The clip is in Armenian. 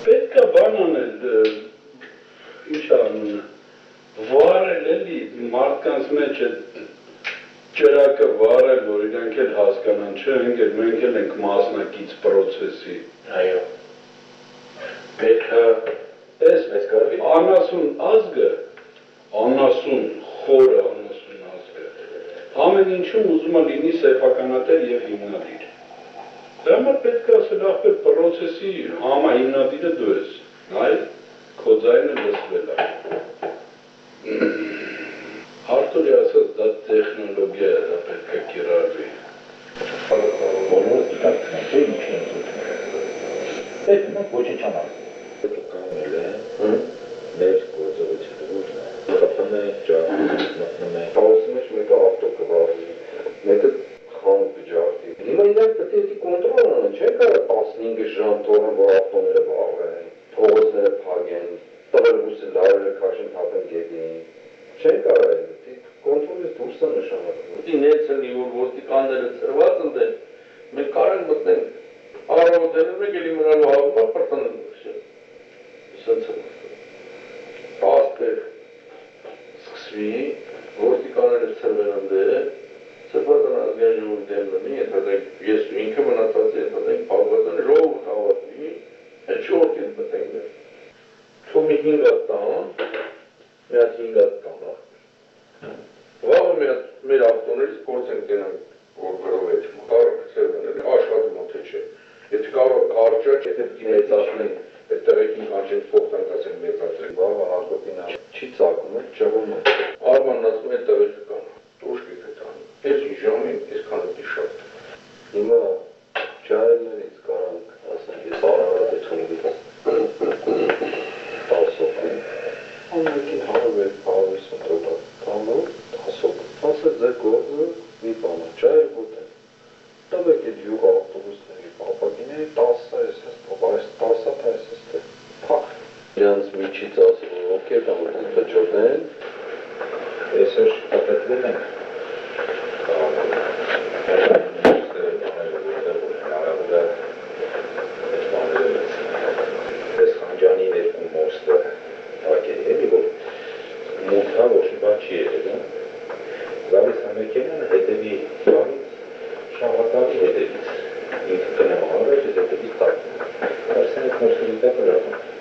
Պետք է բան անել, ինչ անունը, վարել էլի մարդկանց մեջ այդ ճրակը վարել, որ իրանք էլ հասկանան, չէ, ընկեր, մենք էլ ենք մասնակից պրոցեսի։ Այո։ Պետք է Այս անասուն ազգը, անասուն, խորը անասուն ազգը, ամեն ինչում ուզում է լինի սեփականատեր և հիմնադիր։ Դա համար պետք է ասել ախպեր պրոցեսի համահիմնադիրը դու ես, այլ քո ձայնը լսվել է։ Արտուրի ասած դա տեխնոլոգիա է, դա պետք է կիրառվի։ բոլորը դիտարկում են, ինչ են զուտում։ Պետք մենք ոչինչ անալ։ Կանել է, մեր գործողություններում խփում է, մտնում է։ Հաղորդում մեջ մեկը ավտո կվարվի, մեկը խանութ կջարդի։ Հիմա իրանք պետք է կոնտրոլ անեն, չեն կարող 15 ժամ թողեն, որ ավտոները վառվեն, փողոցները փակեն, տղերբուսը լարերը քաշեն, թափեն գետին։ Չեն կարող են, կոնտրոլից դուրս է նշանակում։ Ուտի նեցնի, որ ոստիկանները ծրված ընդեն, մենք կարենք մտնենք առավոտերում եք էլի մնալու հավումա պրտանն սենց է պաստեր սկսվի, ոստիկանները ծրվեն ընդեն, ծրվածան ազգային ժողովի դեմ լնի, ենթադենք ես ու ինքը մնացած է, ենթադենք պաղվածան ժողով հավատվի, են չորդին մտենք դեր։ Թո մի 5 հատ տան, մի հատ 5 հատ տան Վաղը մեր ավտոներից գործ ենք տենանք, որ գրով էջ կարը կծերվեն, աշխատում թե չէ։ Եթե կարող կարճաչ, եթե մեծացնենք, այդ տեղեքին կանչենք փոխտանք ասենք մեծացրենք, Վաղը հարկոտին չի ծակում է, ճղում է։ Արմանն ասում է տեղեքը կան, տոշկիկ է տանի, ես ինչ ժամին, ես քանոտի շատ։ Հիմա ջահելներից կարանք, ասենք, ես արարատ է խնգից տասով են, ամենքին հարվեր, հարվիս մտրոտակ տանով, տասով, ասել ձեր գործը մի բանը, ջահել գոտեն, տվեք էդ յուղ ավտոբուսների պապակիների 10 այս այս 10 այս փախ։ Իրանց միջից ասել, որ օքեյ կամ որ տջոտեն, Այսօր շփոթվել ենք։ Այս խանջանի ներքուն մոստը ակել է, որ մուտքա ոչ մի բան չի եղել, գալիս ամերիկյանը հետևի բանից, շաղատալի հետևից, ինքը կնեմ առաջ, ես հետևից տակում։ Արսեն այդ մոստերի տակ լրանում։